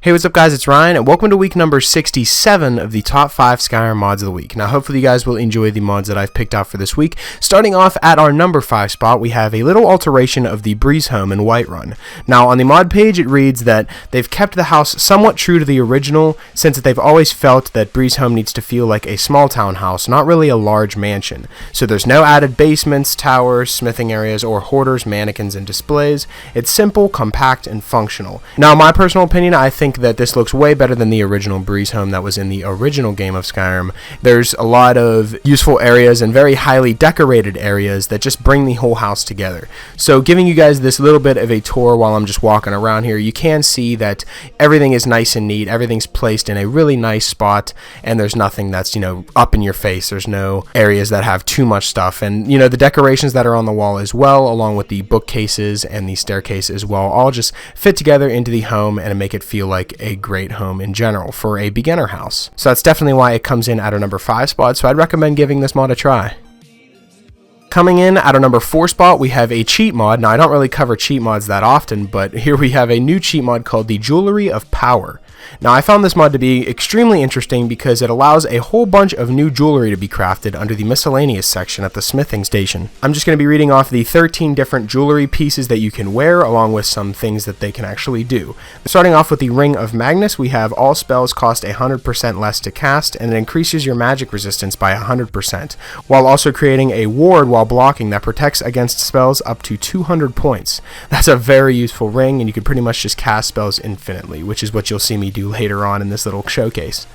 Hey, what's up guys, it's Ryan, and welcome to week number 67 of the top 5 Skyrim mods of the week. Now hopefully you guys will enjoy the mods that I've picked out for this week. Starting off at our number 5 spot, we have a little alteration of the Breezehome in Whiterun. Now on the mod page it reads that they've kept the house somewhat true to the original, since they've always felt that Breezehome needs to feel like a small town house, not really a large mansion. So there's no added basements, towers, smithing areas, or hoarders, mannequins, and displays. It's simple, compact, and functional. Now in my personal opinion, I think that this looks way better than the original Breezehome that was in the original game of Skyrim. There's a lot of useful areas and very highly decorated areas that just bring the whole house together. So giving you guys this little bit of a tour while I'm just walking around here, you can see that everything is nice and neat, everything's placed in a really nice spot, and there's nothing that's, up in your face. There's no areas that have too much stuff, and the decorations that are on the wall as well, along with the bookcases and the staircase as well, all just fit together into the home and make it feel like a great home in general for a beginner house. So that's definitely why it comes in at our number 5 spot, so I'd recommend giving this mod a try. Coming in at our number 4 spot, we have a cheat mod. Now I don't really cover cheat mods that often, but here we have a new cheat mod called the Jewelry of Power. Now I found this mod to be extremely interesting because it allows a whole bunch of new jewelry to be crafted under the miscellaneous section at the smithing station. I'm just going to be reading off the 13 different jewelry pieces that you can wear, along with some things that they can actually do. Starting off with the Ring of Magnus, we have all spells cost 100% less to cast, and it increases your magic resistance by 100%, while also creating a ward while blocking that protects against spells up to 200 points. That's a very useful ring, and you can pretty much just cast spells infinitely, which is what you'll see me do later on in this little showcase.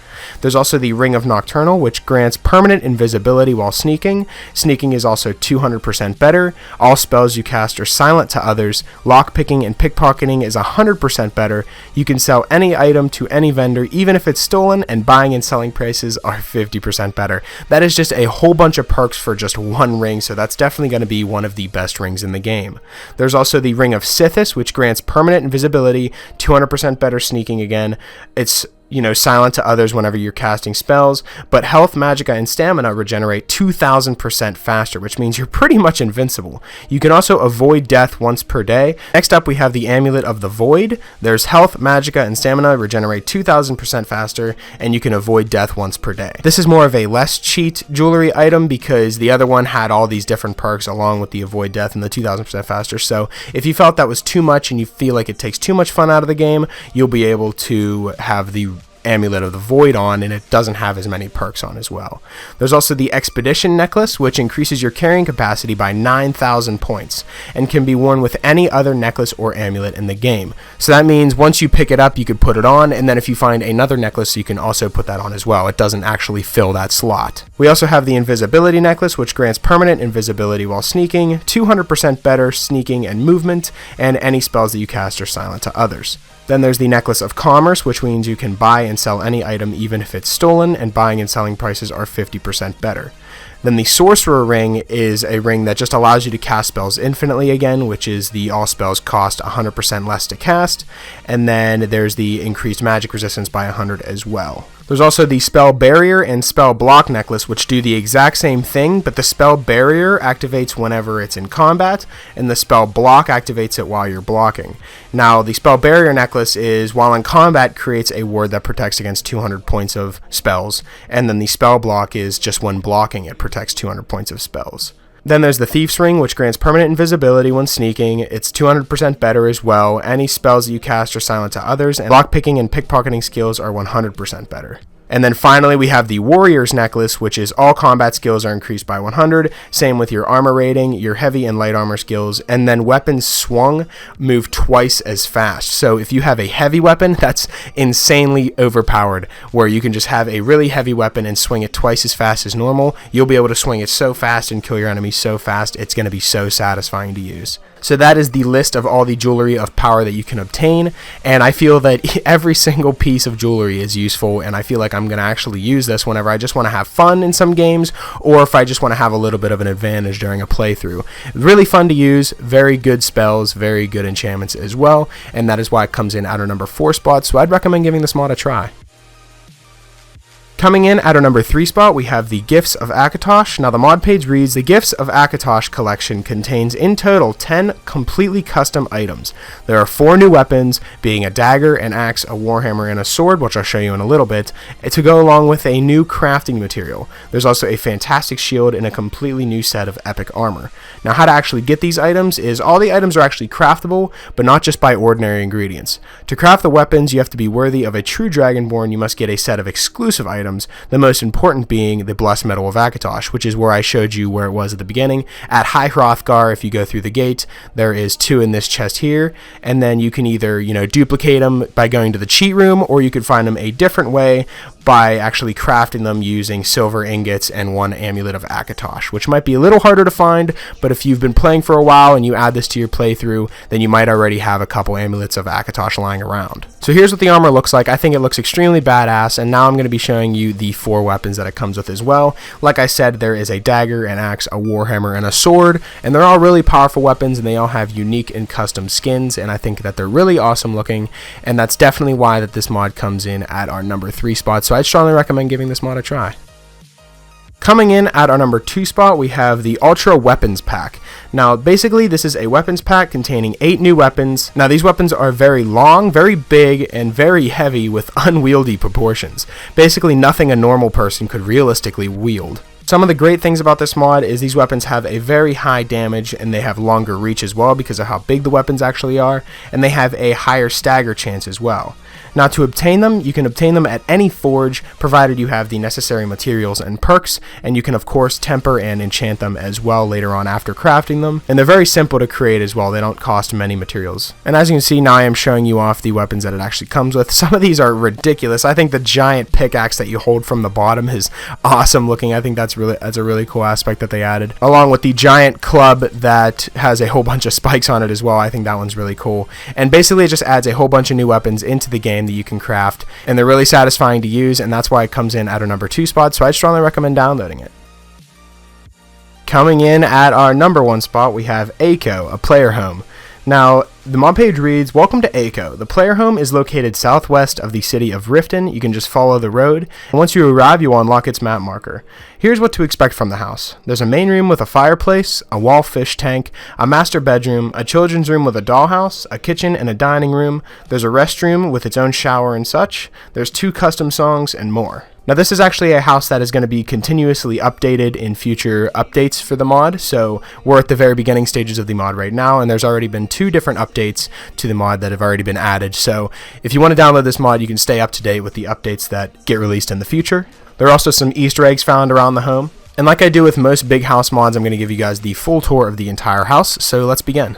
There's also the Ring of Nocturnal, which grants permanent invisibility while sneaking. Sneaking is also 200% better. All spells you cast are silent to others. Lockpicking and pickpocketing is 100% better. You can sell any item to any vendor, even if it's stolen, and buying and selling prices are 50% better. That is just a whole bunch of perks for just one ring, so that's definitely going to be one of the best rings in the game. There's also the Ring of Sithis, which grants permanent invisibility, 200% better sneaking again. It's silent to others whenever you're casting spells, but health, magicka, and stamina regenerate 2,000% faster, which means you're pretty much invincible. You can also avoid death once per day. Next up, we have the Amulet of the Void. There's health, magicka, and stamina regenerate 2,000% faster, and you can avoid death once per day. This is more of a less cheat jewelry item because the other one had all these different perks along with the avoid death and the 2,000% faster. So if you felt that was too much and you feel like it takes too much fun out of the game, you'll be able to have the Amulet of the Void on, and it doesn't have as many perks on as well. There's also the Expedition Necklace, which increases your carrying capacity by 9,000 points and can be worn with any other necklace or amulet in the game. So that means once you pick it up, you could put it on, and then if you find another necklace, you can also put that on as well. It doesn't actually fill that slot. We also have the Invisibility Necklace, which grants permanent invisibility while sneaking, 200% better sneaking and movement, and any spells that you cast are silent to others. Then there's the Necklace of Commerce, which means you can buy and sell any item even if it's stolen, and buying and selling prices are 50% better. Then the Sorcerer Ring is a ring that just allows you to cast spells infinitely again, which is the all spells cost 100% less to cast. And then there's the increased magic resistance by 100 as well. There's also the Spell Barrier and Spell Block Necklace, which do the exact same thing, but the Spell Barrier activates whenever it's in combat, and the Spell Block activates it while you're blocking. Now, the Spell Barrier Necklace is, while in combat, creates a ward that protects against 200 points of spells, and then the Spell Block is just when blocking, it protects 200 points of spells. Then there's the Thief's Ring, which grants permanent invisibility when sneaking. It's 200% better as well. Any spells that you cast are silent to others, and lockpicking and pickpocketing skills are 100% better. And then finally, we have the Warrior's Necklace, which is all combat skills are increased by 100. Same with your armor rating, your heavy and light armor skills, and then weapons swung move twice as fast. So if you have a heavy weapon, that's insanely overpowered, where you can just have a really heavy weapon and swing it twice as fast as normal. You'll be able to swing it so fast and kill your enemies so fast, it's going to be so satisfying to use. So that is the list of all the jewelry of power that you can obtain, and I feel that every single piece of jewelry is useful, and I feel like I'm going to actually use this whenever I just want to have fun in some games, or if I just want to have a little bit of an advantage during a playthrough. Really fun to use, very good spells, very good enchantments as well, and that is why it comes in at our number 4 spot, so I'd recommend giving this mod a try. Coming in at our number 3 spot, we have the Gifts of Akatosh. Now the mod page reads, the Gifts of Akatosh collection contains in total 10 completely custom items. There are 4 new weapons, being a dagger, an axe, a warhammer, and a sword, which I'll show you in a little bit, to go along with a new crafting material. There's also a fantastic shield and a completely new set of epic armor. Now how to actually get these items is all the items are actually craftable, but not just by ordinary ingredients. To craft the weapons, you have to be worthy of a true Dragonborn. You must get a set of exclusive items, the most important being the Blessed Metal of Akatosh, which is where I showed you where it was at the beginning. At High Hrothgar, if you go through the gate, there is 2 in this chest here, and then you can either, duplicate them by going to the cheat room, or you could find them a different way by actually crafting them using silver ingots and 1 amulet of Akatosh, which might be a little harder to find, but if you've been playing for a while and you add this to your playthrough, then you might already have a couple amulets of Akatosh lying around. So here's what the armor looks like. I think it looks extremely badass, and now I'm going to be showing you the 4 weapons that it comes with as well. Like I said, there is a dagger, an axe, a warhammer, and a sword, and they're all really powerful weapons, and they all have unique and custom skins, and I think that they're really awesome looking, and that's definitely why that this mod comes in at our number 3 spot. So I'd strongly recommend giving this mod a try. Coming in at our number 2 spot, we have the Ultra Weapons Pack. Now, basically, this is a weapons pack containing 8 new weapons. Now, these weapons are very long, very big, and very heavy with unwieldy proportions. Basically, nothing a normal person could realistically wield. Some of the great things about this mod is these weapons have a very high damage, and they have longer reach as well because of how big the weapons actually are, and they have a higher stagger chance as well. Now to obtain them, you can obtain them at any forge, provided you have the necessary materials and perks, and you can of course temper and enchant them as well later on after crafting them, and they're very simple to create as well. They don't cost many materials. And as you can see, now I am showing you off the weapons that it actually comes with. Some of these are ridiculous. I think the giant pickaxe that you hold from the bottom is awesome looking. I think that's a really cool aspect that they added, along with the giant club that has a whole bunch of spikes on it as well. I think that one's really cool, and basically it just adds a whole bunch of new weapons into the game that you can craft, and they're really satisfying to use, and that's why it comes in at our number 2 spot, so I'd strongly recommend downloading it. Coming in at our number 1 spot, we have Aiko, a player home. Now, the mod page reads, welcome to Aiko. The player home is located southwest of the city of Riften. You can just follow the road, and once you arrive, you will unlock its map marker. Here's what to expect from the house. There's a main room with a fireplace, a wall fish tank, a master bedroom, a children's room with a dollhouse, a kitchen, and a dining room. There's a restroom with its own shower and such. There's 2 custom songs, and more. Now this is actually a house that is going to be continuously updated in future updates for the mod, so we're at the very beginning stages of the mod right now, and there's already been 2 different updates to the mod that have already been added, so if you want to download this mod, you can stay up to date with the updates that get released in the future. There are also some Easter eggs found around the home, and like I do with most big house mods, I'm going to give you guys the full tour of the entire house, so let's begin.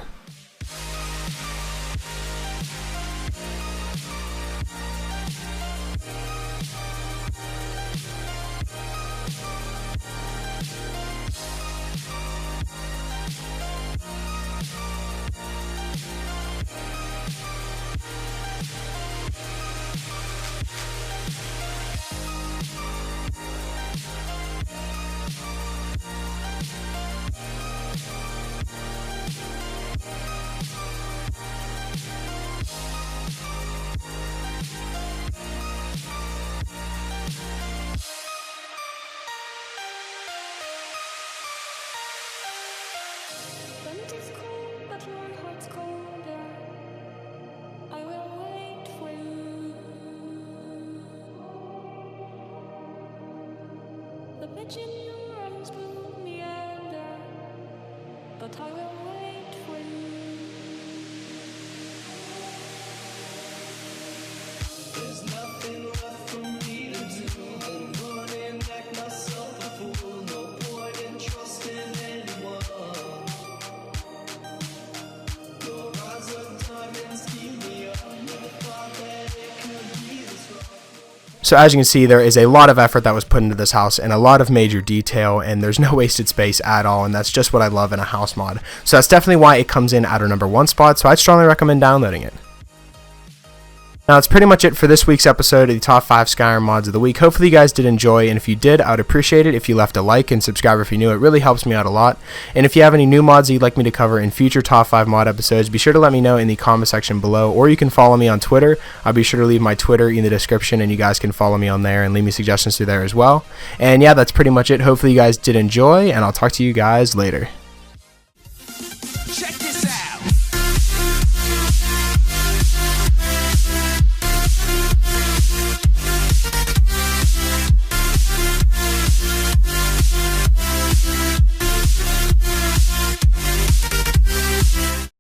Imagine your arms pull me under, but I will wait for you. There's nothing left for me to do but run and act myself a fool. No point in trusting anyone. Your eyes of diamonds keep me up. Never thought that it could be this rough. So as you can see, there is a lot of effort that was put into this house and a lot of major detail, and there's no wasted space at all, and that's just what I love in a house mod. So that's definitely why it comes in at our number 1 spot, so I'd strongly recommend downloading it. Now, that's pretty much it for this week's episode of the Top 5 Skyrim Mods of the Week. Hopefully you guys did enjoy, and if you did, I would appreciate it if you left a like and subscribe if you're new. It really helps me out a lot. And if you have any new mods that you'd like me to cover in future Top 5 mod episodes, be sure to let me know in the comment section below, or you can follow me on Twitter. I'll be sure to leave my Twitter in the description, and you guys can follow me on there and leave me suggestions through there as well. And yeah, that's pretty much it. Hopefully you guys did enjoy, and I'll talk to you guys later.